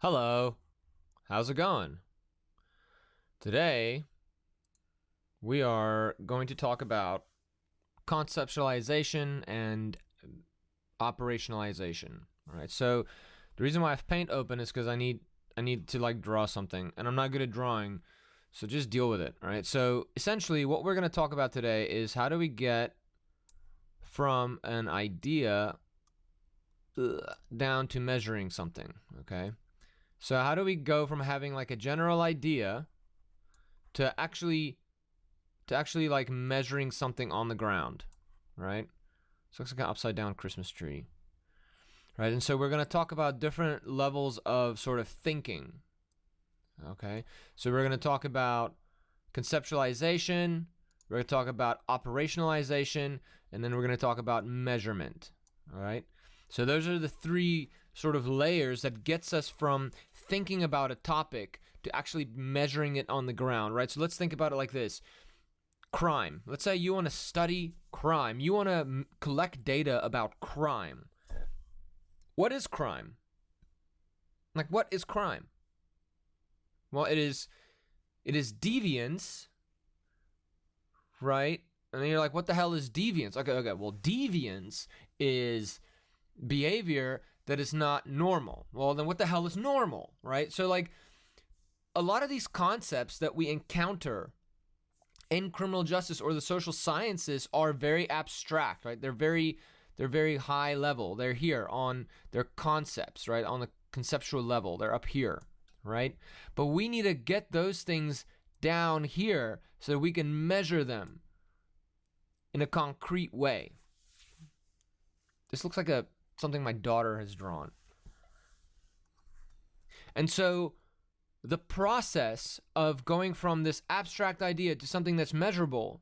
Hello, how's it going? Today, we are going to talk about conceptualization and operationalization. All right, so the reason why I have Paint open is because I need to like draw something, and I'm not good at drawing, so just deal with it. All right, so essentially, what we're going to talk about today is how do we get from an idea down to measuring something. Okay. So how do we go from having like a general idea to actually like measuring something on the ground, right? So it looks like an upside down Christmas tree, right? And so we're going to talk about different levels of sort of thinking. Okay, so we're going to talk about conceptualization, we're going to talk about operationalization, and then we're going to talk about measurement. All right, so those are the three sort of layers that gets us from thinking about a topic to actually measuring it on the ground, right? So let's think about it like this. Crime. Let's say you want to study crime. You want to collect data about crime. What is crime? Like, what is crime? Well, it is deviance, right? And then you're like, what the hell is deviance? Okay. Well, deviance is behavior that is not normal. Well, then what the hell is normal, right? So like a lot of these concepts that we encounter in criminal justice or the social sciences are very abstract, right? They're very high level. They're here on their concepts, right? On the conceptual level. They're up here, right? But we need to get those things down here so that we can measure them in a concrete way. This looks like something my daughter has drawn. And so the process of going from this abstract idea to something that's measurable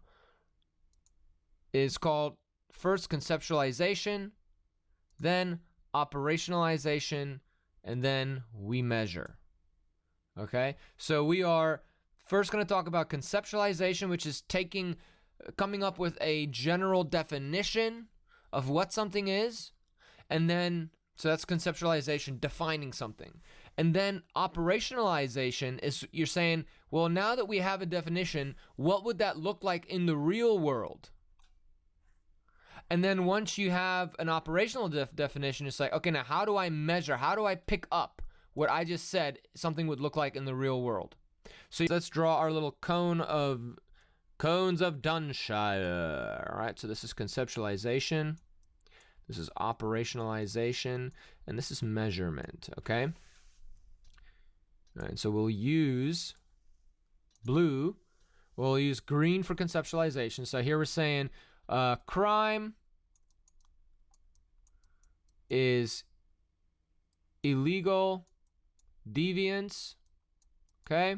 is called first conceptualization, then operationalization, and then we measure. Okay? So we are first going to talk about conceptualization, which is coming up with a general definition of what something is, and then so that's conceptualization, defining something. And then operationalization is you're saying, well, now that we have a definition, what would that look like in the real world? And then once you have an operational definition, it's like, okay, now how do I measure? How do I pick up what I just said something would look like in the real world? So let's draw our little cones of Dunshire. All right, so this is conceptualization. This is operationalization, and this is measurement, okay? All right, so we'll use blue. We'll use green for conceptualization. So here we're saying crime is illegal deviance, okay?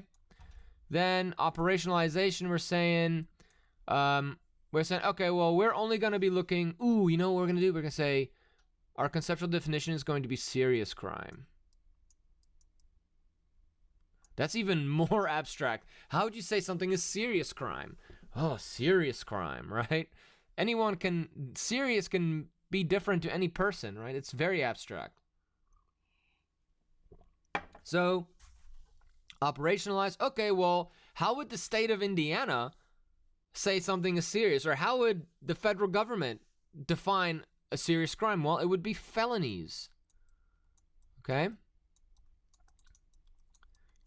Then operationalization, we're saying, okay, well, we're only going to be looking, you know what we're going to do? We're going to say our conceptual definition is going to be serious crime. That's even more abstract. How would you say something is serious crime? Oh, serious crime, right? Serious can be different to any person, right? It's very abstract. So, operationalize, okay, well, how would the state of Indiana say something is serious? Or how would the federal government define a serious crime? Well, it would be felonies. Okay?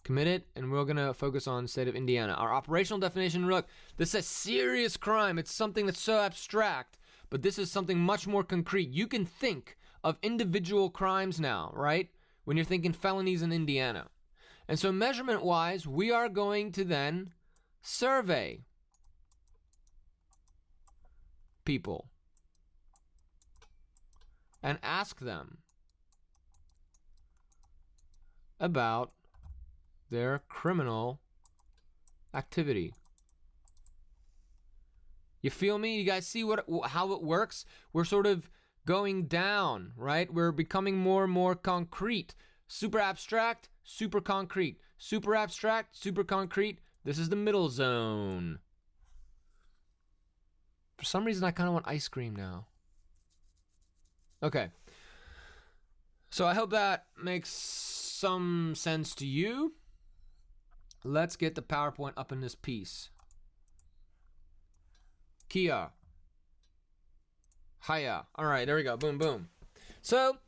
Committed, and we're going to focus on the state of Indiana. Our operational definition, look, this says serious crime. It's something that's so abstract, but this is something much more concrete. You can think of individual crimes now, right? When you're thinking felonies in Indiana. And so measurement-wise, we are going to then survey people and ask them about their criminal activity. You feel me? You guys see how it works? We're sort of going down, right? We're becoming more and more concrete. Super abstract, super concrete. Super abstract, super concrete. This is the middle zone. For some reason, I kind of want ice cream now. Okay. So I hope that makes some sense to you, let's get the PowerPoint up in this piece. Kia. Hiya. All right, there we go. Boom, boom. So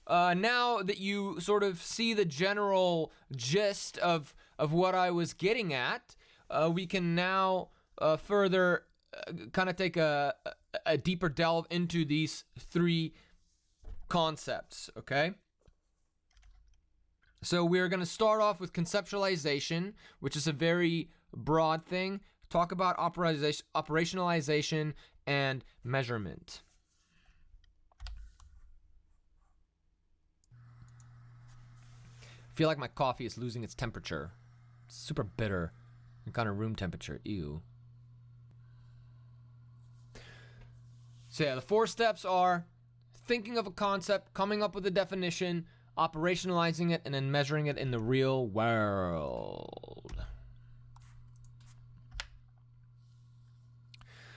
now that you sort of see the general gist of what I was getting at, we can now further kind of take a deeper delve into these three concepts, okay? So we're going to start off with conceptualization, which is a very broad thing. Talk about operationalization and measurement. I feel like my coffee is losing its temperature. It's super bitter and kind of room temperature. Ew. So yeah, the 4 steps are thinking of a concept, coming up with a definition, operationalizing it, and then measuring it in the real world.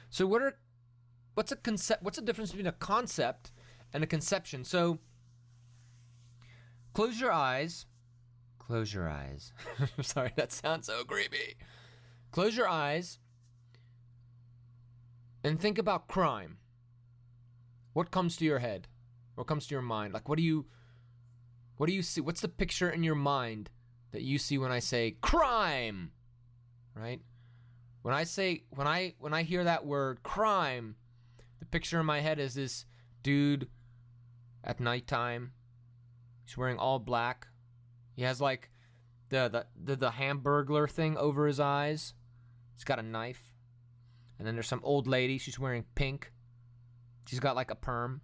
So what's the difference between a concept and a conception? So close your eyes. Close your eyes. Sorry, that sounds so creepy. Close your eyes and think about crime. What comes to your head? What comes to your mind? Like, what do you see? What's the picture in your mind that you see when I say crime? Right? When I hear that word crime, the picture in my head is this dude at nighttime. He's wearing all black. He has like the Hamburglar thing over his eyes. He's got a knife. And then there's some old lady. She's wearing pink. She's got like a perm,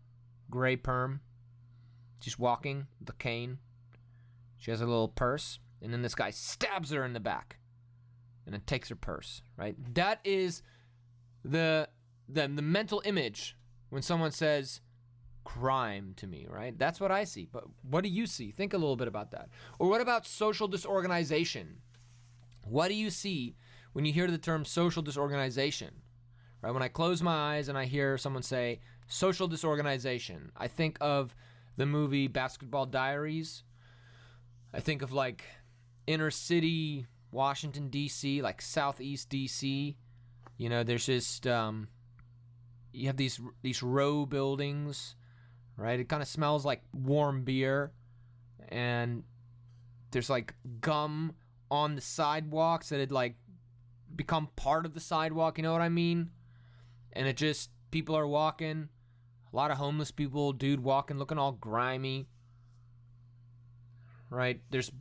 gray perm. She's walking with a cane. She has a little purse. And then this guy stabs her in the back and then takes her purse, right? That is the mental image when someone says crime to me, right? That's what I see. But what do you see? Think a little bit about that. Or what about social disorganization? What do you see when you hear the term social disorganization? Right? When I close my eyes and I hear someone say social disorganization, I think of the movie Basketball Diaries. I think of like inner city Washington, D.C., like southeast D.C. You know, there's just, you have these row buildings, right? It kind of smells like warm beer. And there's like gum on the sidewalks that had like become part of the sidewalk, you know what I mean? And it just, people are walking, a lot of homeless people, dude walking, looking all grimy, right? There's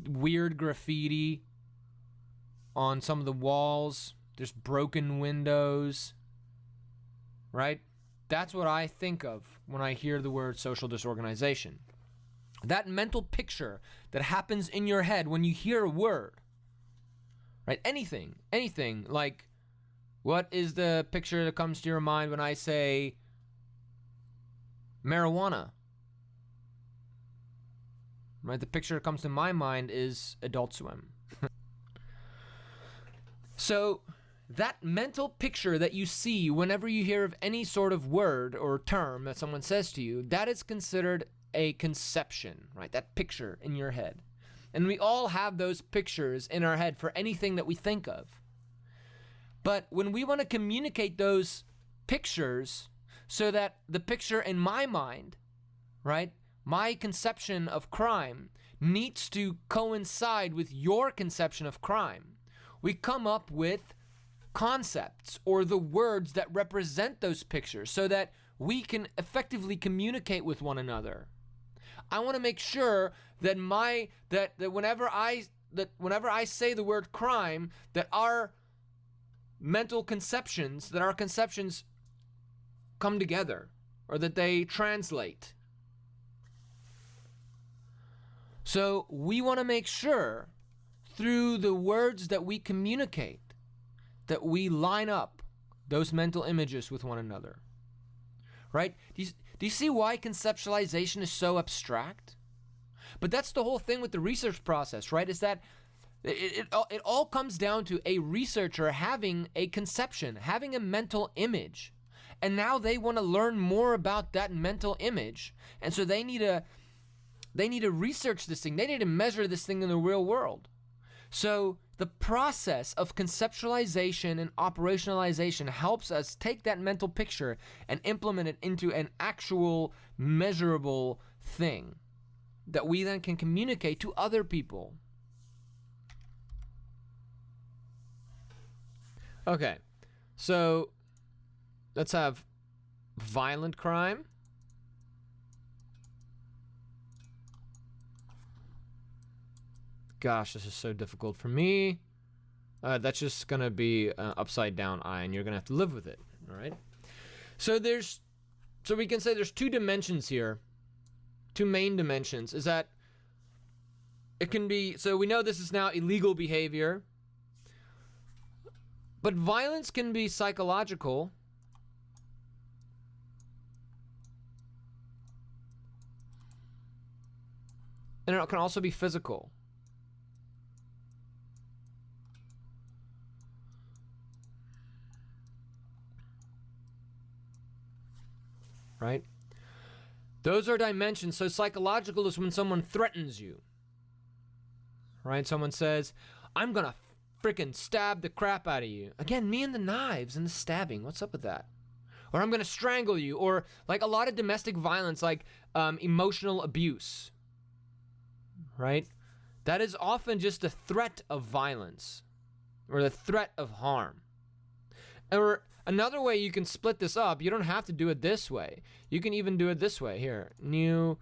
weird graffiti on some of the walls. There's broken windows, right? That's what I think of when I hear the word social disorganization. That mental picture that happens in your head when you hear a word, right? Anything, like, what is the picture that comes to your mind when I say marijuana? Right? The picture that comes to my mind is Adult Swim. So that mental picture that you see whenever you hear of any sort of word or term that someone says to you, that is considered a conception, right? That picture in your head. And we all have those pictures in our head for anything that we think of. But when we want to communicate those pictures so that the picture in my mind, right, my conception of crime needs to coincide with your conception of crime, we come up with concepts or the words that represent those pictures so that we can effectively communicate with one another. I want to make sure that whenever I say the word crime, that our mental conceptions, that our conceptions come together or that they translate. So we want to make sure through the words that we communicate that we line up those mental images with one another. Right? Do you see why conceptualization is so abstract? But that's the whole thing with the research process, right? Is that it all comes down to a researcher having a conception, having a mental image. And now they want to learn more about that mental image. And so they need They need to research this thing. They need to measure this thing in the real world. So the process of conceptualization and operationalization helps us take that mental picture and implement it into an actual measurable thing that we then can communicate to other people. Okay, so let's have violent crime. Gosh, this is so difficult for me. That's just gonna be an upside down I, and you're gonna have to live with it. All right. So we can say there's two dimensions here. Two main dimensions is that it can be. So we know this is now illegal behavior, but violence can be psychological. And it can also be physical. Right? Those are dimensions. So psychological is when someone threatens you. Right? Someone says, I'm gonna freaking stab the crap out of you. Again, me and the knives and the stabbing. What's up with that? Or I'm gonna strangle you. Or like a lot of domestic violence, like emotional abuse. Right? That is often just a threat of violence. Or the threat of harm. Or another way you can split this up, you don't have to do it this way. You can even do it this way. Here, new,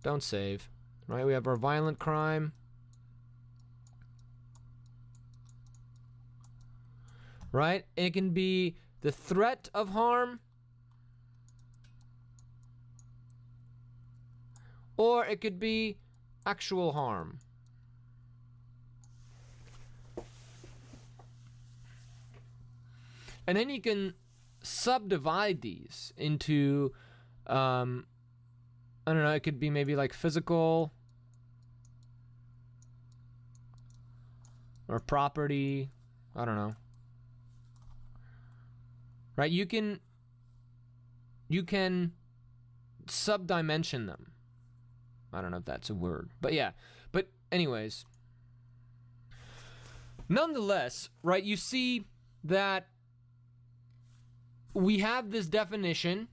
don't save. Right, we have our violent crime. Right, it can be the threat of harm. Or it could be actual harm. And then you can subdivide these into, I don't know, it could be maybe like physical or property. I don't know. Right? You can subdimension them. I don't know if that's a word, but yeah. But anyways, nonetheless, right, you see that we have this definition,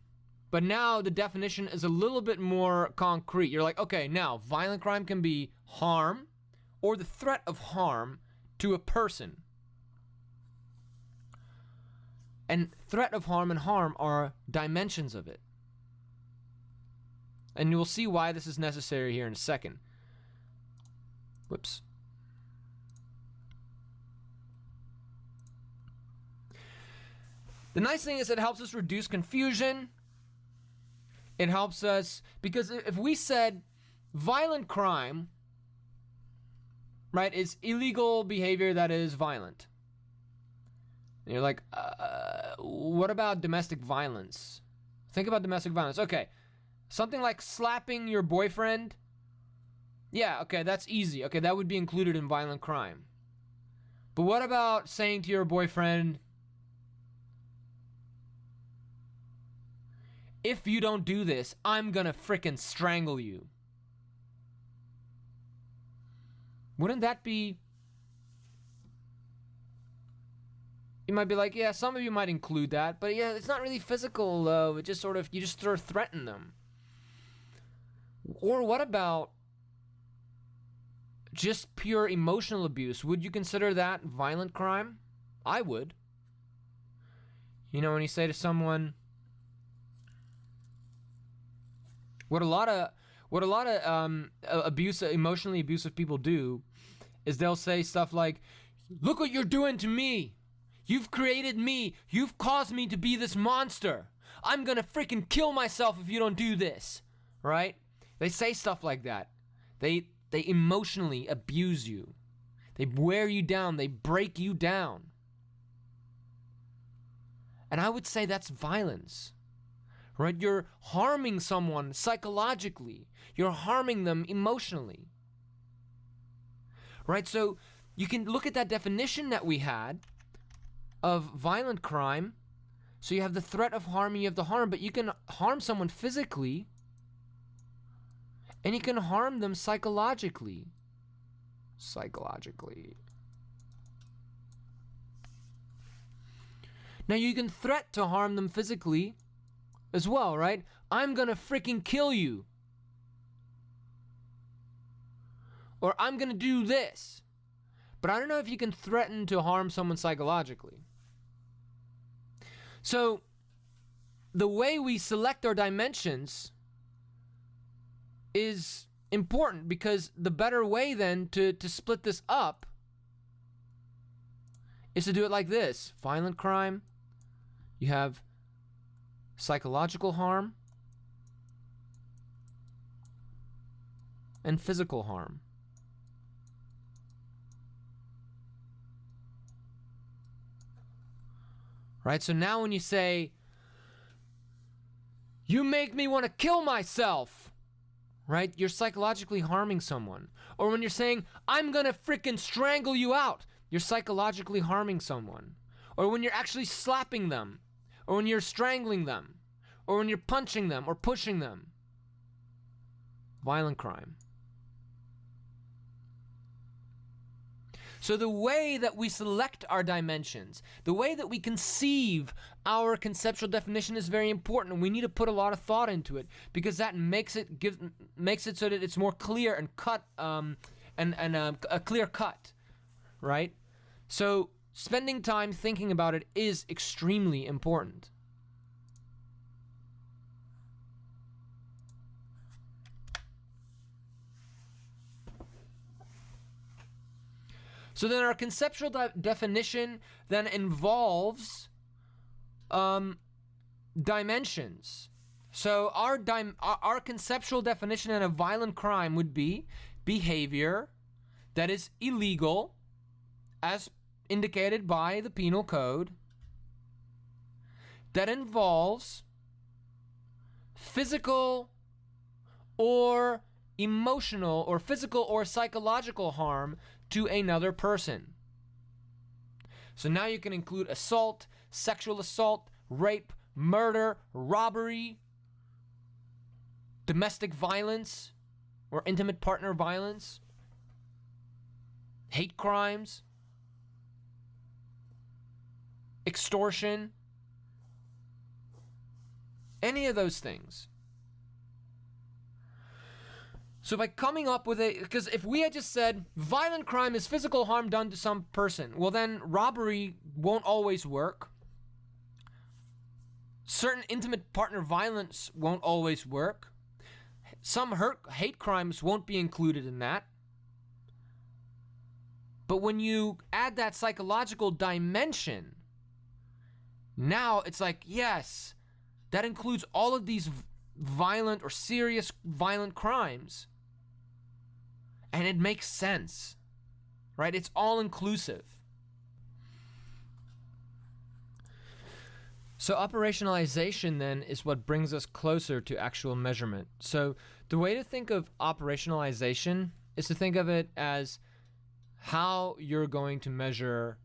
but now the definition is a little bit more concrete. You're like, okay, now violent crime can be harm or the threat of harm to a person. And threat of harm and harm are dimensions of it. And you'll see why this is necessary here in a second. Whoops. The nice thing is it helps us reduce confusion. It helps us, because if we said violent crime, right, is illegal behavior that is violent. And you're like, what about domestic violence? Think about domestic violence. Okay. Something like slapping your boyfriend. Yeah, okay, that's easy. Okay, that would be included in violent crime. But what about saying to your boyfriend, if you don't do this, I'm gonna frickin' strangle you? Wouldn't that be... You might be like, yeah, some of you might include that, but yeah, it's not really physical though. It just sort of, you just sort of threaten them. Or what about just pure emotional abuse? Would you consider that violent crime? I would. You know, when you say to someone, what a lot of emotionally abusive people do is they'll say stuff like, look what you're doing to me. You've created me. You've caused me to be this monster. I'm gonna freaking kill myself if you don't do this. Right? They say stuff like that. They emotionally abuse you. They wear you down. They break you down. And I would say that's violence. Right? You're harming someone psychologically. You're harming them emotionally. Right? So you can look at that definition that we had of violent crime. So you have the threat of harm, you have the harm, but you can harm someone physically. And you can harm them psychologically. Now you can threat to harm them physically as well, right? I'm gonna freaking kill you. Or I'm gonna do this. But I don't know if you can threaten to harm someone psychologically. So the way we select our dimensions is important, because the better way then to split this up is to do it like this. Violent crime, you have psychological harm and physical harm. Right? So now when you say, you make me want to kill myself, right? You're psychologically harming someone. Or when you're saying, I'm gonna freaking strangle you out, you're psychologically harming someone. Or when you're actually slapping them, or when you're strangling them, or when you're punching them or pushing them. Violent crime. So the way that we select our dimensions, the way that we conceive our conceptual definition is very important, and we need to put a lot of thought into it, because that makes it so that it's more clear and cut a clear cut, right? So spending time thinking about it is extremely important. So then our conceptual definition then involves dimensions. So our conceptual definition of a violent crime would be behavior that is illegal, as indicated by the penal code, that involves physical or emotional or physical or psychological harm to another person. So now you can include assault, sexual assault, rape, murder, robbery, domestic violence or intimate partner violence, hate crimes, extortion, any of those things. So by coming up with because if we had just said violent crime is physical harm done to some person, well then robbery won't always work. Certain intimate partner violence won't always work. Some hate crimes won't be included in that. But when you add that psychological dimension, now it's like, yes, that includes all of these violent or serious violent crimes. And it makes sense, right? It's all inclusive. So operationalization then is what brings us closer to actual measurement. So the way to think of operationalization is to think of it as how you're going to measure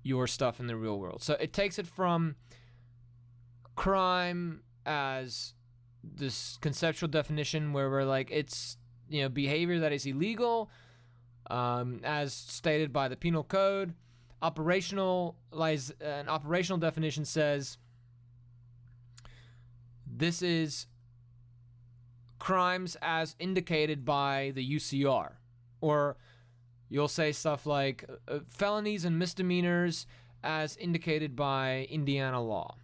your stuff in the real world. So it takes it from crime as this conceptual definition where we're like, it's behavior that is illegal, as stated by the penal code. An operational definition says this is crimes as indicated by the UCR, or you'll say stuff like felonies and misdemeanors as indicated by Indiana law,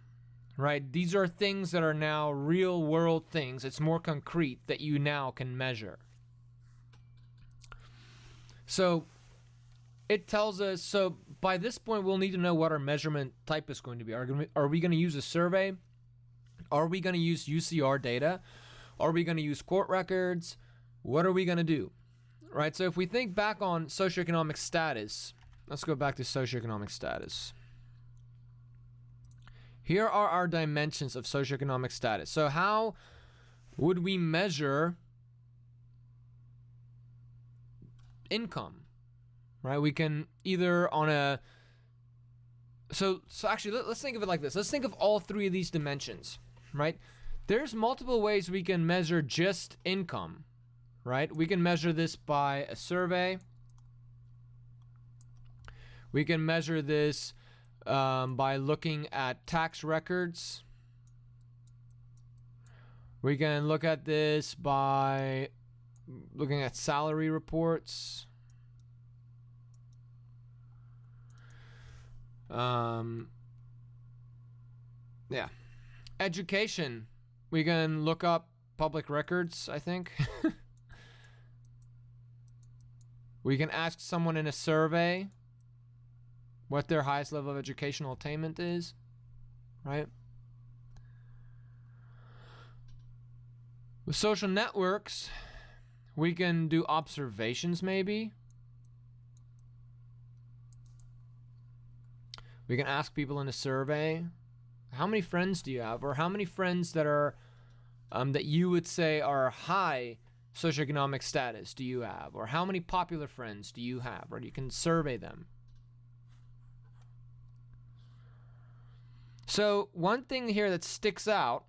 right? These are things that are now real world things. It's more concrete that you now can measure. So it tells us, so by this point we'll need to know what our measurement type is going to be. Are we going to use a survey? Are we going to use UCR data? Are we going to use court records? What are we going to do? Right, so if we think back on socioeconomic status, let's go back to socioeconomic status. Here are our dimensions of socioeconomic status. So how would we measure income? Right, we can either on a so actually let's think of it like this. Let's think of all three of these dimensions, right? There's multiple ways we can measure just income, right? We can measure this by a survey. We can measure this by looking at tax records. We can look at this by looking at salary reports. Yeah. Education. We can look up public records, I think. We can ask someone in a survey what their highest level of educational attainment is, right? With social networks, we can do observations maybe. We can ask people in a survey, how many friends do you have? Or how many friends that are that you would say are high socioeconomic status do you have? Or how many popular friends do you have? Or you can survey them. So one thing here that sticks out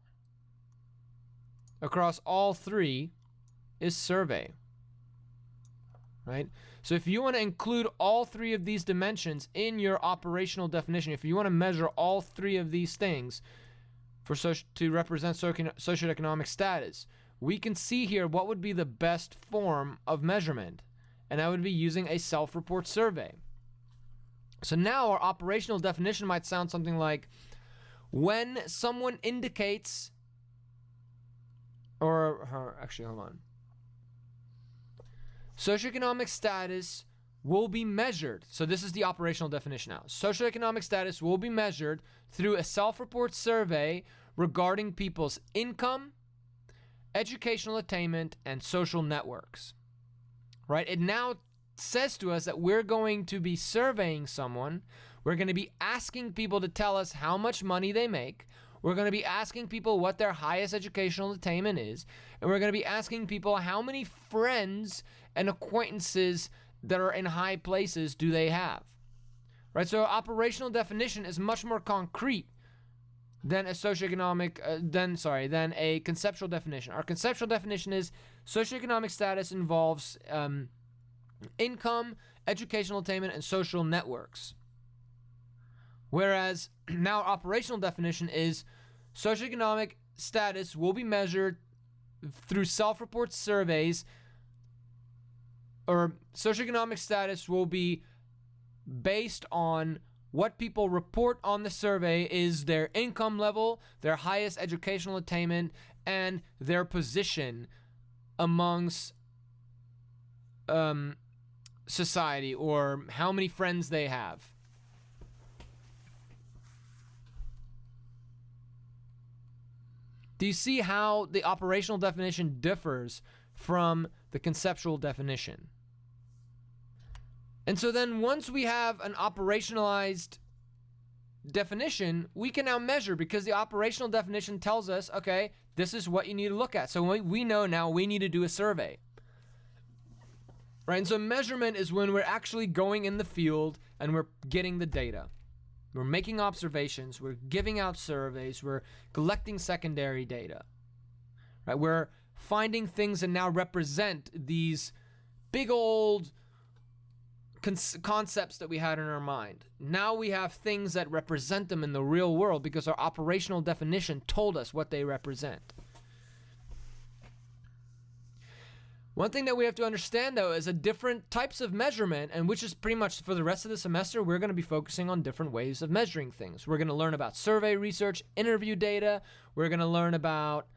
across all three is survey, right? So if you want to include all three of these dimensions in your operational definition, if you want to measure all three of these things to represent socioeconomic status, we can see here what would be the best form of measurement, and that would be using a self-report survey. So now our operational definition might sound something like, when someone indicates, actually, hold on. Socioeconomic status will be measured. So this is the operational definition now. Socioeconomic status will be measured through a self-report survey regarding people's income, educational attainment, and social networks. Right? It now says to us that we're going to be surveying someone. We're going to be asking people to tell us how much money they make. We're going to be asking people what their highest educational attainment is. And we're going to be asking people how many friends and acquaintances that are in high places do they have. Right? So operational definition is much more concrete than a than a conceptual definition. Our conceptual definition is socioeconomic status involves income, educational attainment, and social networks. Whereas now operational definition is socioeconomic status will be measured through self-report surveys, or socioeconomic status will be based on what people report on the survey is their income level, their highest educational attainment, and their position amongst society, or how many friends they have. Do you see how the operational definition differs from the conceptual definition? And so then once we have an operationalized definition, we can now measure, because the operational definition tells us, okay, this is what you need to look at. So we know now we need to do a survey. Right? And so measurement is when we're actually going in the field and we're getting the data. We're making observations, we're giving out surveys, we're collecting secondary data. Right? We're finding things that now represent these big old concepts that we had in our mind. Now we have things that represent them in the real world because our operational definition told us what they represent. One thing that we have to understand, though, is the different types of measurement, and which is pretty much for the rest of the semester, we're going to be focusing on different ways of measuring things. We're going to learn about survey research, interview data. We're going to learn about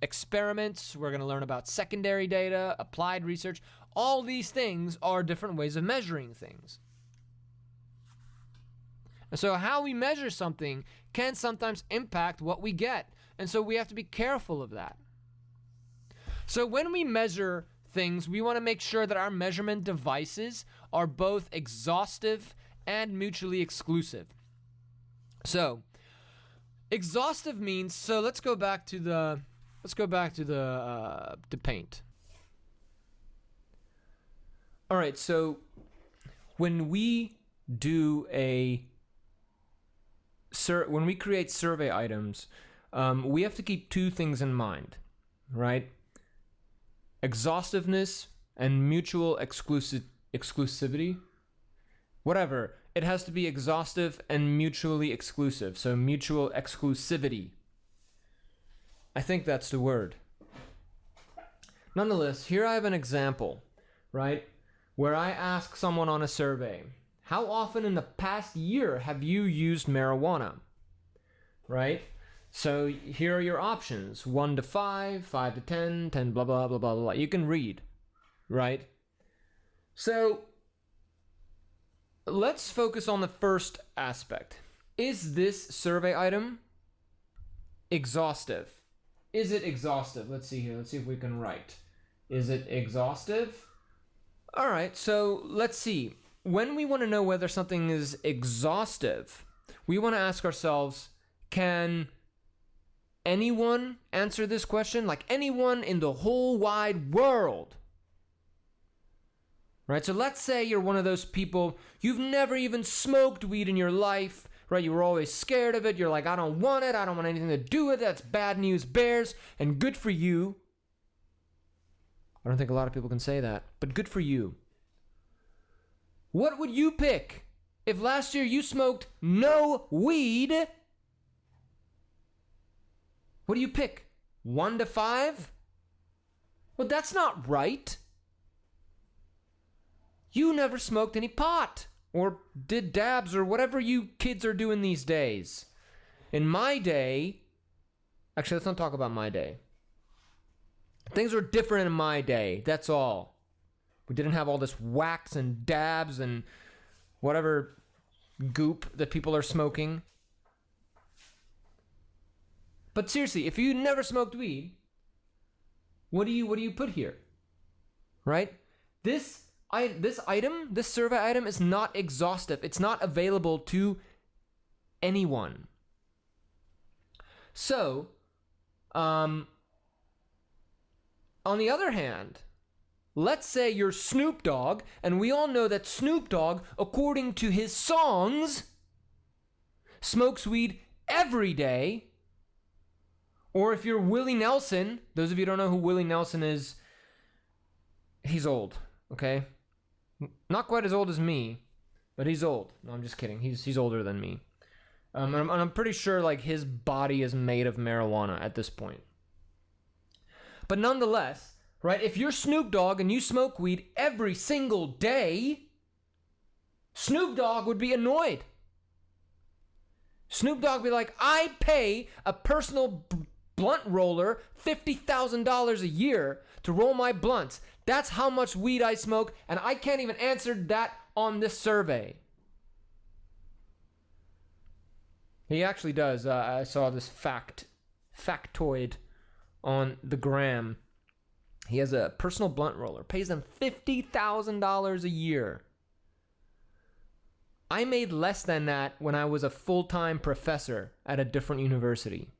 experiments. We're going to learn about secondary data, applied research. All these things are different ways of measuring things. And so how we measure something can sometimes impact what we get. And so we have to be careful of that. So when we measure things, we want to make sure that our measurement devices are both exhaustive and mutually exclusive. So exhaustive means, so let's go back to the paint. All right, so when we do a when we create survey items, we have to keep two things in mind, right? Exhaustiveness and mutual exclusivity. Whatever. It has to be exhaustive and mutually exclusive. So mutual exclusivity. I think that's the word. Nonetheless, here I have an example, right? Where I ask someone on a survey, how often in the past year have you used marijuana? Right? So here are your options. 1 to 5, 5 to 10, 10 blah, blah, blah, blah, blah. You can read, right? So let's focus on the first aspect. Is this survey item exhaustive? Is it exhaustive? Let's see here. Let's see if we can write. Is it exhaustive? All right, so let's see. When we want to know whether something is exhaustive, we want to ask ourselves, can anyone answer this question? Like anyone in the whole wide world? Right, so let's say you're one of those people, you've never even smoked weed in your life, right? You were always scared of it. You're like, I don't want it. I don't want anything to do with it. That's bad news bears, and good for you. I don't think a lot of people can say that, but good for you. What would you pick if last year you smoked no weed? What do you pick? 1 to 5? Well, that's not right. You never smoked any pot or did dabs or whatever you kids are doing these days. In my day, actually, let's not talk about my day. Things were different in my day, that's all. We didn't have all this wax and dabs and whatever goop that people are smoking. But seriously, if you never smoked weed, what do you put here? Right? This survey item is not exhaustive. It's not available to anyone. So, on the other hand, let's say you're Snoop Dogg, and we all know that Snoop Dogg, according to his songs, smokes weed every day. Or if you're Willie Nelson, those of you who don't know who Willie Nelson is, he's old, okay? Not quite as old as me, but he's old. No, I'm just kidding. He's older than me. And I'm pretty sure like his body is made of marijuana at this point. But nonetheless, right, if you're Snoop Dogg and you smoke weed every single day, Snoop Dogg would be annoyed. Snoop Dogg would be like, I pay a personal blunt roller $50,000 a year to roll my blunts. That's how much weed I smoke, and I can't even answer that on this survey. He actually does. I saw this factoid on the gram. He has a personal blunt roller, pays him $50,000 a year. I made less than that when I was a full-time professor at a different university.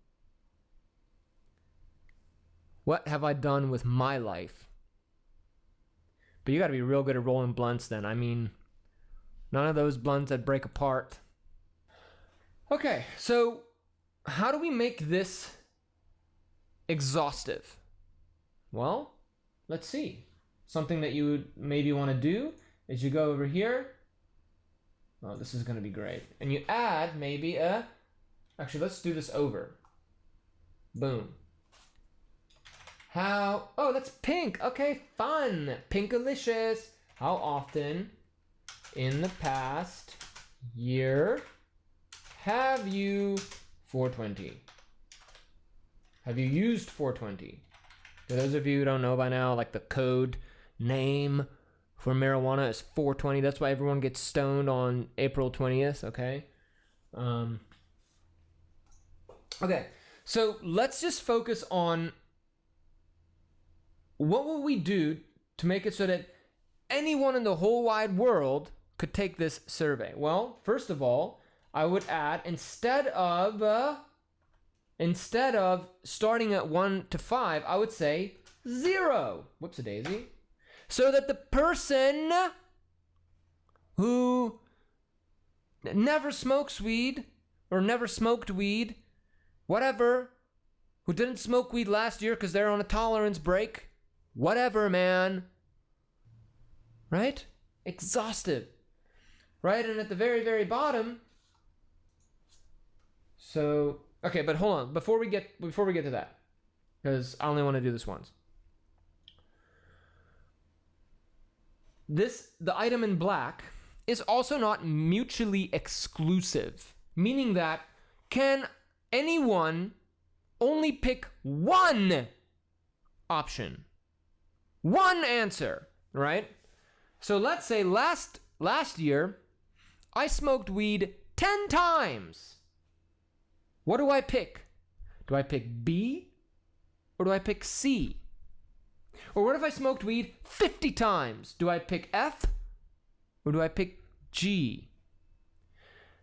What have I done with my life? But you gotta be real good at rolling blunts then. I mean, none of those blunts that break apart. Okay, so how do we make this exhaustive? Well, let's see. Something that you would maybe want to do is you go over here. Oh, this is going to be great. And you add maybe actually, let's do this over. Boom. Oh, that's pink. Okay, fun. Pinkalicious. How often in the past year have you 420? Have you used 420? For those of you who don't know by now, like the code name for marijuana is 420. That's why everyone gets stoned on April 20th, okay? Okay, so let's just focus on what will we do to make it so that anyone in the whole wide world could take this survey. Well, first of all, I would add, instead of starting at 1 to 5, I would say 0. Whoops-a-daisy. So that the person who never smokes weed or never smoked weed, whatever, who didn't smoke weed last year because they're on a tolerance break, whatever, man. Right? Exhaustive. Right? And at the very, very bottom, so, okay, but hold on, before we get to that, because I only want to do this once. The item in black is also not mutually exclusive, meaning that can anyone only pick one option, one answer, right? So let's say last year I smoked weed 10 times. What do I pick? Do I pick B or do I pick C? Or what if I smoked weed 50 times? Do I pick F or do I pick G?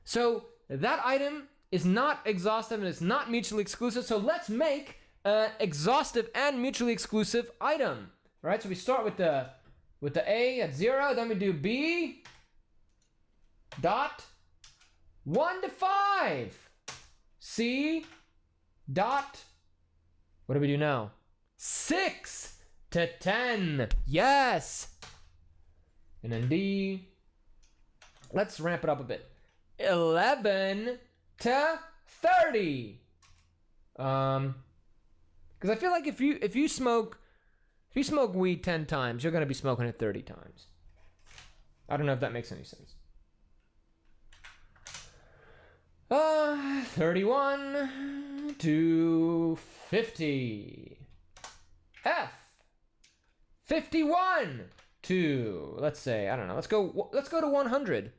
So that item is not exhaustive and it's not mutually exclusive. So let's make an exhaustive and mutually exclusive item. All right, so we start with the A at 0, then we do B dot 1 to 5. C dot, what do we do now? 6 to 10. Yes. And then D, let's ramp it up a bit. 11 to 30. Because I feel like if you smoke weed 10 times, you're gonna be smoking it 30 times. I don't know if that makes any sense. 31 to 50. F. 51 to, let's say, I don't know, let's go to 100.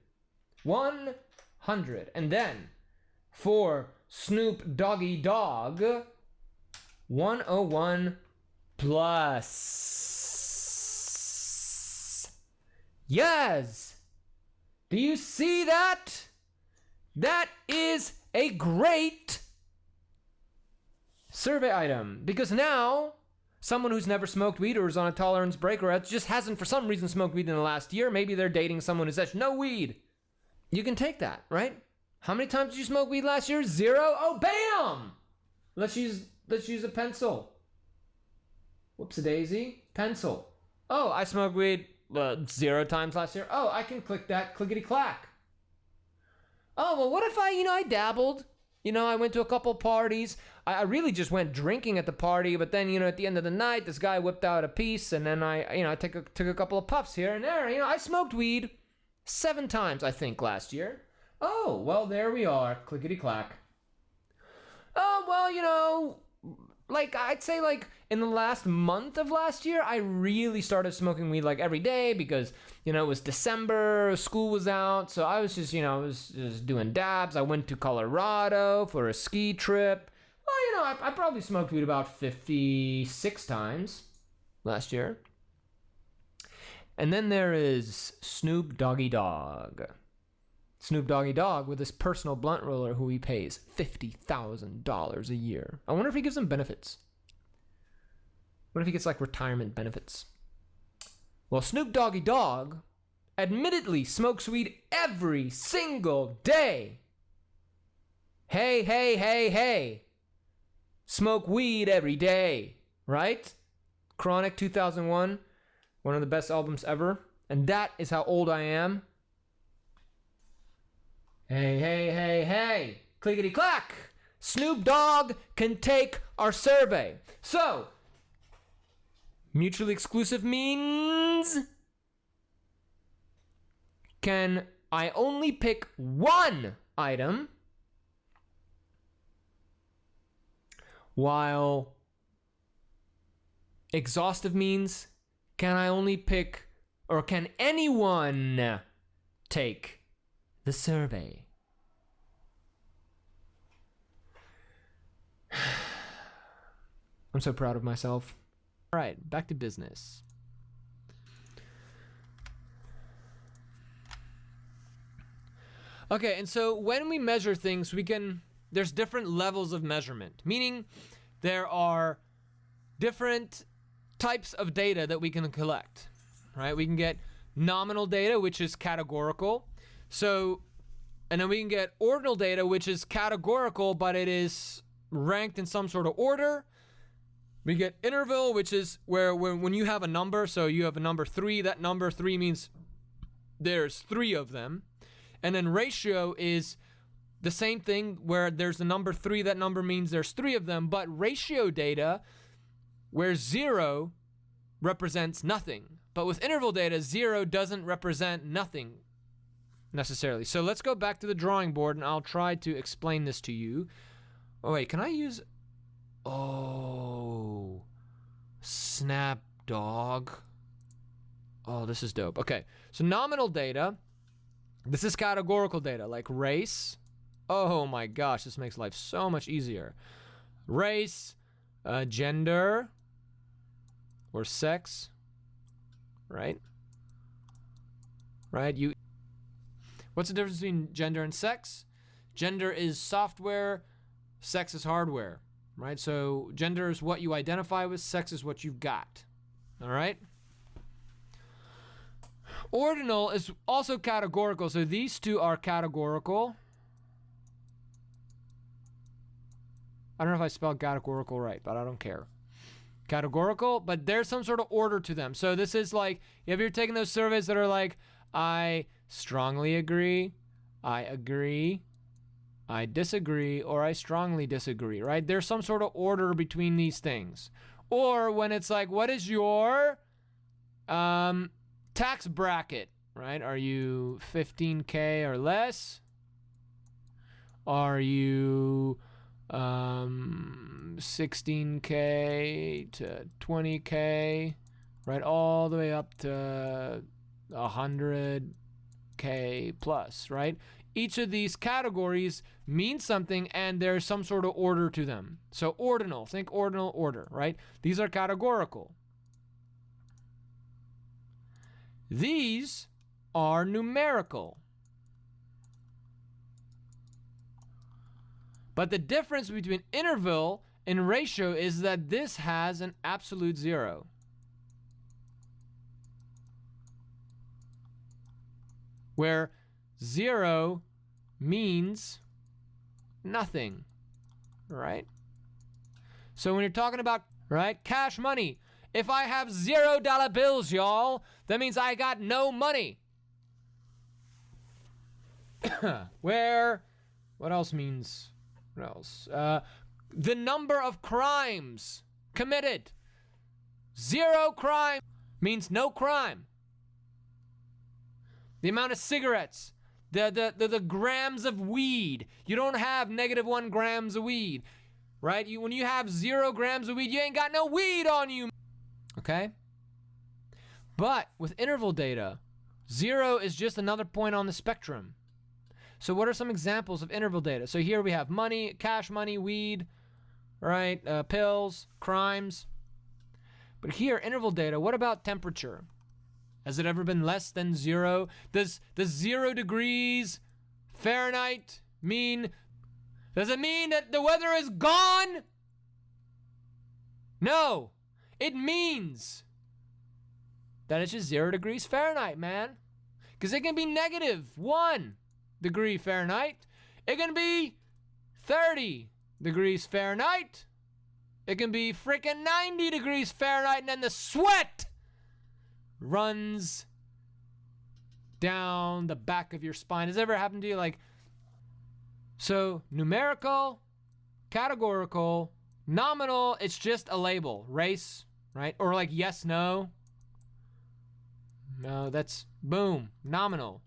100. And then for Snoop Doggy Dogg, 101 plus. Yes! Do you see that? That is a great survey item, because now someone who's never smoked weed or is on a tolerance break or just hasn't for some reason smoked weed in the last year, maybe they're dating someone who says no weed. You can take that, right? How many times did you smoke weed last year? 0. Oh, bam! Let's use a pencil. Whoops a daisy. Pencil. Oh, I smoked weed 0 times last year. Oh, I can click that clickety clack. Oh, well, what if I dabbled? I went to a couple parties. I really just went drinking at the party, but then, at the end of the night, this guy whipped out a piece, and then I took a couple of puffs here and there. I smoked weed 7 times, I think, last year. Oh, well, there we are. Clickety clack. Oh, well, I'd say in the last month of last year, I really started smoking weed every day because, it was December, school was out. So I was just, I was just doing dabs. I went to Colorado for a ski trip. Well, I probably smoked weed about 56 times last year. And then there is Snoop Doggy Dogg. Snoop Doggy Dogg with his personal blunt roller who he pays $50,000 a year. I wonder if he gives him benefits. What if he gets retirement benefits? Well, Snoop Doggy Dogg admittedly smokes weed every single day. Hey, hey, hey, hey. Smoke weed every day, right? Chronic 2001, one of the best albums ever. And that is how old I am. Hey, hey, hey, hey. Clickety clack. Snoop Dogg can take our survey. So, mutually exclusive means can I only pick one item, while exhaustive means can I only pick, or can anyone take the survey? I'm so proud of myself. All right, back to business. Okay, and so when we measure things, there's different levels of measurement, meaning there are different types of data that we can collect, right? We can get nominal data, which is categorical. So And then we can get ordinal data, which is categorical, but it is ranked in some sort of order. We get interval, which is where when you have a number, so you have a number 3, that number 3 means there's 3 of them. And then ratio is the same thing, where there's the number 3, that number means there's 3 of them, but ratio data, where 0 represents nothing. But with interval data, 0 doesn't represent nothing necessarily. So let's go back to the drawing board and I'll try to explain this to you. Oh wait, can I use... Oh, snap dog. Oh, this is dope. Okay, so nominal data, this is categorical data, like race. Oh my gosh, this makes life so much easier. Race, gender, or sex, right? Right, what's the difference between gender and sex? Gender is software, sex is hardware, right? So gender is what you identify with, sex is what you've got, all right? Ordinal is also categorical, so these two are categorical. I don't know if I spelled categorical right, but I don't care. Categorical, but there's some sort of order to them. So this is like, if you're taking those surveys that are like, I strongly agree, I disagree, or I strongly disagree, right? There's some sort of order between these things. Or when it's like, what is your tax bracket, right? Are you 15K or less? Are you 16K to 20K, right? All the way up to 100K plus, right? Each of these categories means something and there's some sort of order to them. So ordinal, think ordinal order, right? These are categorical. These are numerical. But the difference between interval and ratio is that this has an absolute 0. Where 0 means nothing, right? So when you're talking about, right, cash money, if I have $0 bills, y'all, that means I got no money. Where, what else means, what else? The number of crimes committed. 0 crime means no crime. The amount of cigarettes, the grams of weed. You don't have -1 grams of weed, right? When you have 0 grams of weed, you ain't got no weed on you. Okay? But with interval data, 0 is just another point on the spectrum. So what are some examples of interval data? So here we have money, cash money, weed, right? Pills, crimes. But here, interval data, what about temperature? Has it ever been less than 0? Does 0 degrees Fahrenheit mean, does it mean that the weather is gone? No. It means that it's just 0 degrees Fahrenheit, man. Because it can be -1 degree Fahrenheit. It can be 30 degrees Fahrenheit. It can be freaking 90 degrees Fahrenheit, and then the sweat runs down the back of your spine. Has it ever happened to you? Like, so numerical, categorical, nominal, it's just a label, race, right? Or like yes, no. No, that's boom, nominal.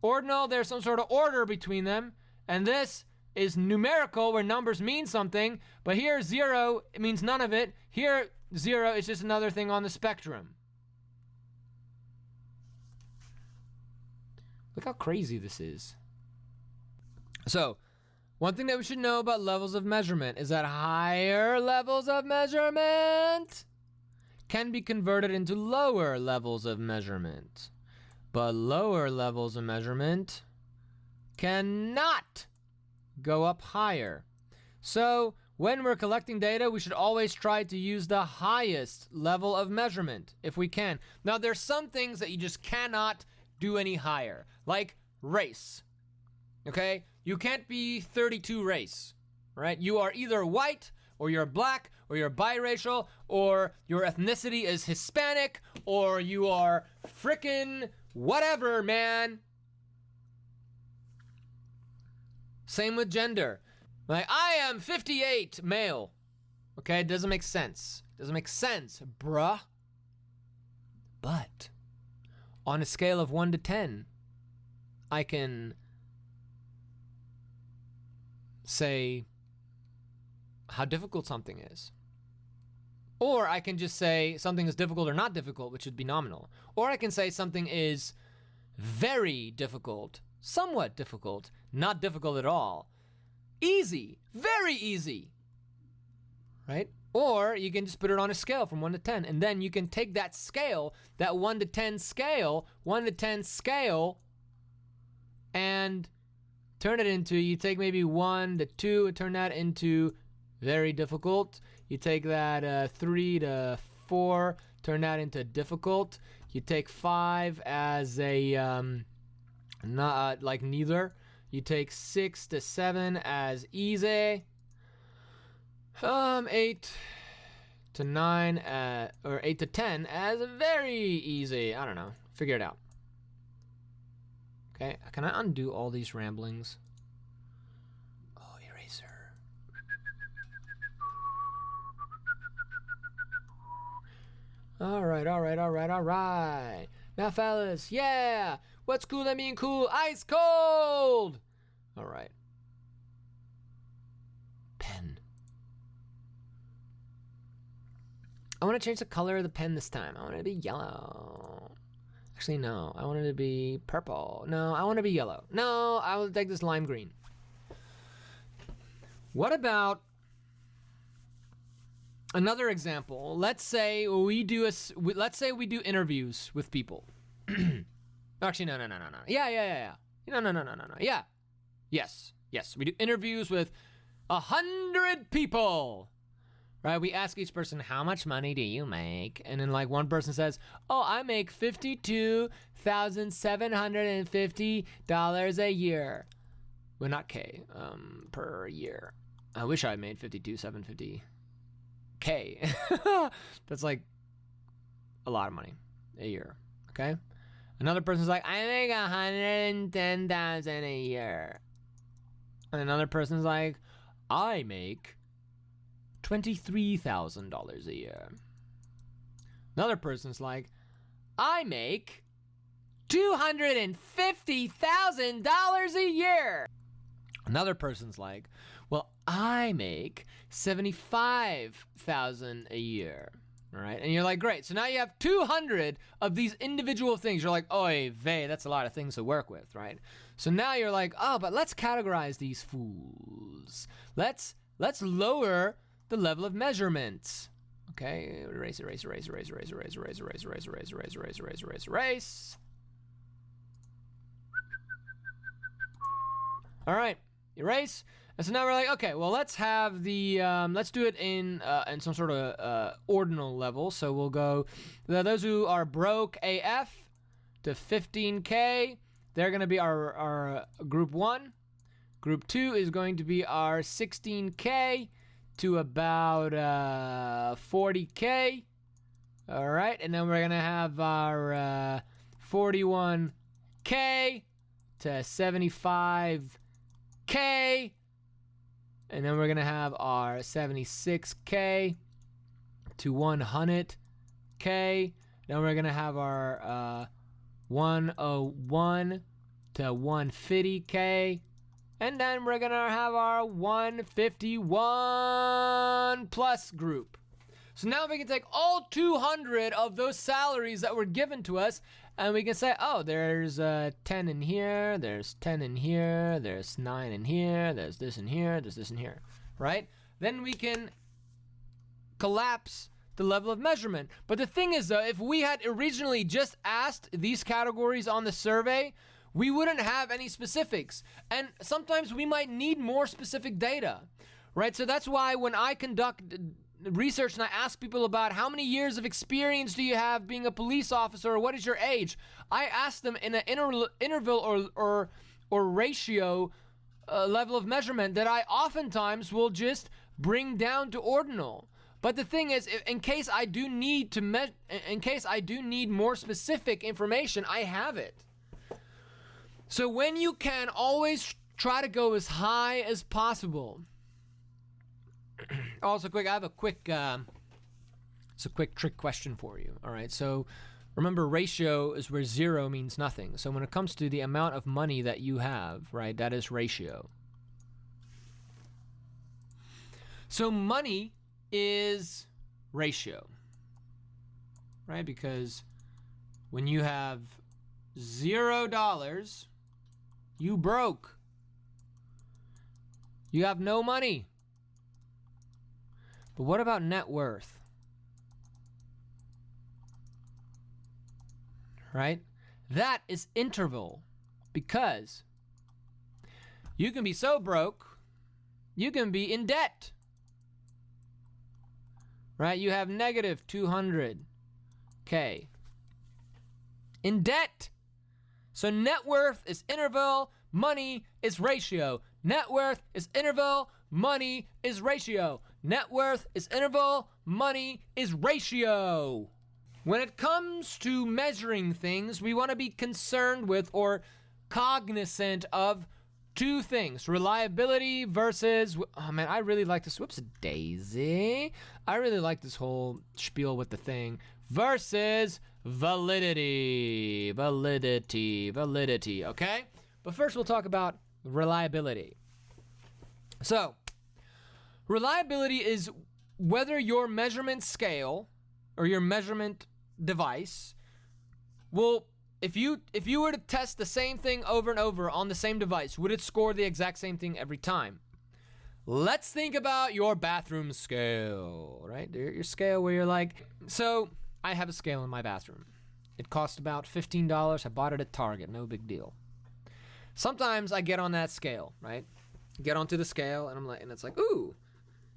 Ordinal, there's some sort of order between them. And this is numerical, where numbers mean something. But here, 0, it means none of it. Here, 0 is just another thing on the spectrum. Look how crazy this is. So, one thing that we should know about levels of measurement is that higher levels of measurement can be converted into lower levels of measurement. But lower levels of measurement cannot go up higher. So, when we're collecting data, we should always try to use the highest level of measurement if we can. Now, there's some things that you just cannot do any higher, like race. Okay? You can't be 32 race, right? You are either white, or you're black, or you're biracial, or your ethnicity is Hispanic, or you are frickin' whatever, man. Same with gender. Like, I am 58 male. Okay, it doesn't make sense. Doesn't make sense, bruh. But on a scale of 1 to 10, I can say how difficult something is. Or I can just say something is difficult or not difficult, which would be nominal. Or I can say something is very difficult, somewhat difficult, not difficult at all, easy, very easy, right? Or you can just put it on a scale from 1 to 10, and then you can take that scale, that 1 to 10 scale, and turn it into, you take maybe 1 to 2 and turn that into very difficult. You take that 3 to 4, turn that into difficult. You take 5 as a not like neither. You take 6 to 7 as easy. 8 to 9 or 8 to 10 as very easy. I don't know. Figure it out. Okay, can I undo all these ramblings? Oh, eraser. All right. Now, fellas, yeah. What's cool? I mean cool. Ice cold. All right. Pen. I want to change the color of the pen this time. I want it to be yellow. Actually, no. I want it to be purple. No, I want it to be yellow. No, I will take this lime green. What about another example? Let's say we do interviews with people. Actually, no. Yeah. No. Yeah. Yes. We do interviews with 100 people. Right? We ask each person, how much money do you make? And then like one person says, oh, I make $52,750 a year. Well, not K, per year. I wish I made $52,750 K. That's like a lot of money a year. Okay? Another person's like, I make $110,000 a year. And another person's like, I make $23,000 a year. Another person's like, I make $250,000 a year. Another person's like, well, I make $75,000 a year. All right, and you're like, great. So now you have 200 of these individual things. You're like, oy vey, that's a lot of things to work with, right? So now you're like, oh, but let's categorize these fools. Let's lower the level of measurement. Okay, erase. All right, erase. And so now we're like, okay, well, let's have the, let's do it in some sort of ordinal level. So we'll go, those who are broke AF to 15K, they're going to be our group 1. Group 2 is going to be our 16K to about 40K. All right, and then we're going to have our 41K to 75K. And then we're going to have our 76K to 100K. Then we're going to have our 101 to 150K. And then we're going to have our 151 plus group. So now we can take all 200 of those salaries that were given to us, and we can say, oh, there's 10 in here, there's 10 in here, there's 9 in here, there's this in here, there's this in here, right? Then we can collapse the level of measurement. But the thing is, though, if we had originally just asked these categories on the survey, we wouldn't have any specifics. And sometimes we might need more specific data, right? So that's why when I conduct research and I ask people about how many years of experience do you have being a police officer, or what is your age, I ask them in an interval or ratio level of measurement that I oftentimes will just bring down to ordinal. But the thing is, in case I do need more specific information, I have it. So when you can, always try to go as high as possible. Also, I have a quick trick question for you. All right, so remember, ratio is where 0 means nothing. So when it comes to the amount of money that you have, right, that is ratio. So money is ratio, right? Because when you have $0, you broke. You have no money. But what about net worth? Right? That is interval, because you can be so broke, you can be in debt. Right? You have negative 200K in debt. So net worth is interval, money is ratio. Net worth is interval, money is ratio. Net worth is interval, money is ratio. When it comes to measuring things, we want to be concerned with or cognizant of two things: reliability versus, oh man, I really like this. Whoops, daisy. I really like this whole spiel with the thing. Versus validity. Validity, okay? But first we'll talk about reliability. So, reliability is whether your measurement scale or your measurement device will, if you were to test the same thing over and over on the same device, would it score the exact same thing every time? Let's think about your bathroom scale, right? Your scale where you're like, so I have a scale in my bathroom. It cost about $15. I bought it at Target, no big deal. Sometimes I get on that scale, right? Get onto the scale and it's like, ooh,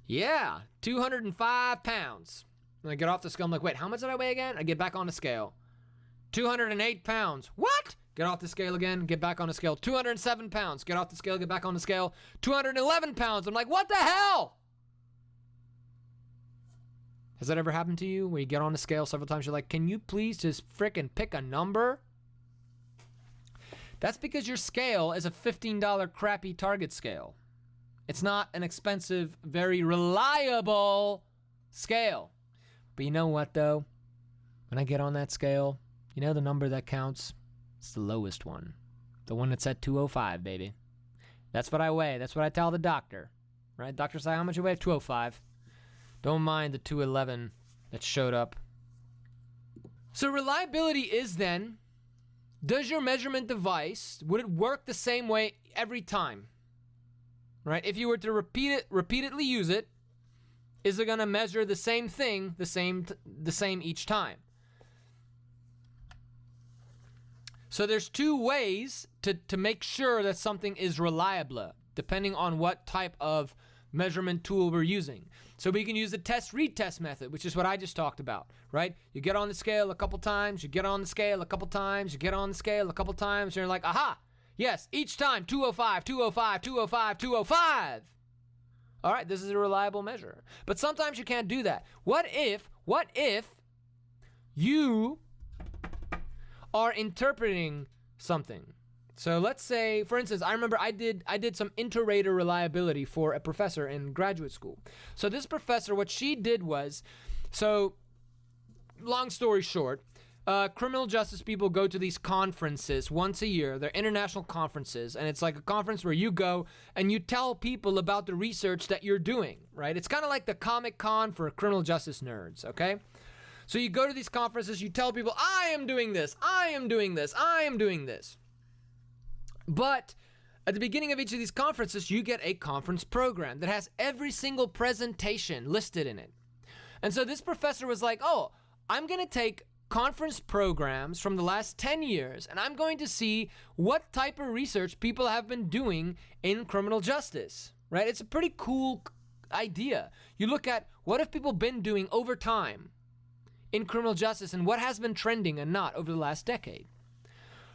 yeah, 205 pounds. And I get off the scale, I'm like, wait, how much did I weigh again? I get back on the scale. 208 pounds. What? Get off the scale again, get back on the scale. 207 pounds. Get off the scale, get back on the scale. 211 pounds. I'm like, what the hell? Has that ever happened to you where you get on the scale several times, you're like, can you please just frickin' pick a number? That's because your scale is a $15 crappy Target scale. It's not an expensive, very reliable scale. But you know what, though? When I get on that scale, you know the number that counts? It's the lowest one. The one that's at 205, baby. That's what I weigh. That's what I tell the doctor. Right? Doctor say, how much you weigh? 205. Don't mind the 211 that showed up. So reliability is then, does your measurement device, would it work the same way every time? Right? If you were to repeatedly use it, is it going to measure the same thing the same each time? So there's two ways to make sure that something is reliable, depending on what type of measurement tool we're using. So we can use the test-retest method, which is what I just talked about, right? You get on the scale a couple times, you get on the scale a couple times, you get on the scale a couple times, and you're like, aha, yes, each time, 205, 205, 205, 205. All right, this is a reliable measure. But sometimes you can't do that. What if you are interpreting something? So let's say, for instance, I remember I did some inter-rater reliability for a professor in graduate school. So this professor, what she did was, so long story short, criminal justice people go to these conferences once a year. They're international conferences, and it's like a conference where you go and you tell people about the research that you're doing, right? It's kind of like the Comic-Con for criminal justice nerds, okay? So you go to these conferences, you tell people, I am doing this, I am doing this, I am doing this. But at the beginning of each of these conferences, you get a conference program that has every single presentation listed in it. And so this professor was like, oh, I'm going to take conference programs from the last 10 years, and I'm going to see what type of research people have been doing in criminal justice, right? It's a pretty cool idea. You look at what have people been doing over time in criminal justice and what has been trending and not over the last decade,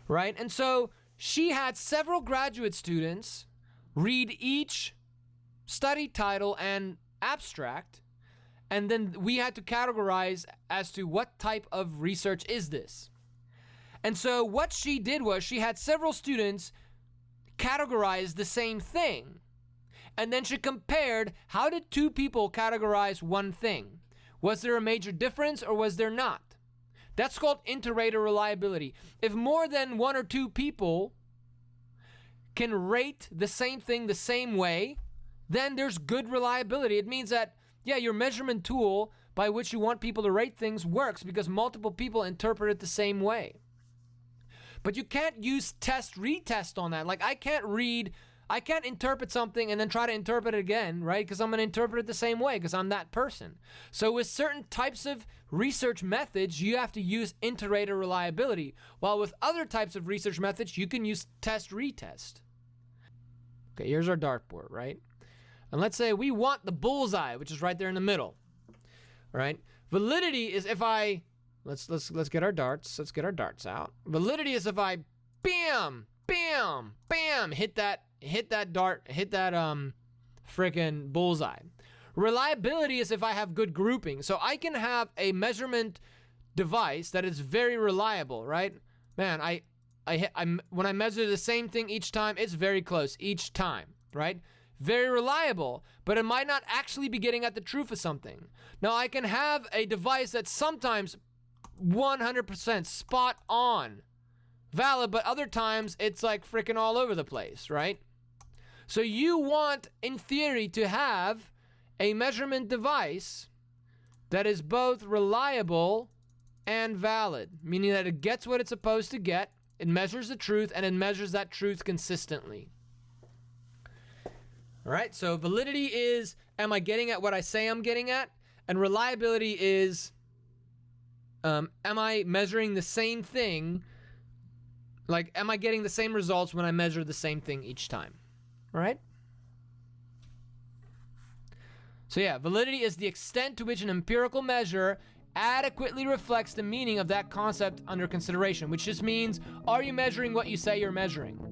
right? And so she had several graduate students read each study title and abstract, and then we had to categorize as to what type of research is this. And so what she did was she had several students categorize the same thing. And then she compared, how did two people categorize one thing? Was there a major difference or was there not? That's called inter-rater reliability. If more than one or two people can rate the same thing the same way, then there's good reliability. It means that, yeah, your measurement tool by which you want people to rate things works because multiple people interpret it the same way. But you can't use test-retest on that. Like, I can't interpret something and then try to interpret it again, right? Because I'm going to interpret it the same way because I'm that person. So with certain types of research methods, you have to use inter-rater reliability. While with other types of research methods, you can use test-retest. Okay, here's our dartboard, right? And let's say we want the bullseye, which is right there in the middle, right? Validity is if I, let's get our darts. Let's get our darts out. Validity is if I, bam, bam, bam, hit that dart, hit that frickin' bullseye. Reliability is if I have good grouping. So I can have a measurement device that is very reliable, right? Man, when I measure the same thing each time, it's very close each time, right? Very reliable, but it might not actually be getting at the truth of something. Now I can have a device that's sometimes 100% spot on valid, but other times it's like freaking all over the place, right? So you want, in theory, to have a measurement device that is both reliable and valid, meaning that it gets what it's supposed to get, it measures the truth, and it measures that truth consistently. All right, so validity is, am I getting at what I say I'm getting at? And reliability is, am I measuring the same thing? Like, am I getting the same results when I measure the same thing each time? All right? So yeah, validity is the extent to which an empirical measure adequately reflects the meaning of that concept under consideration, which just means, are you measuring what you say you're measuring?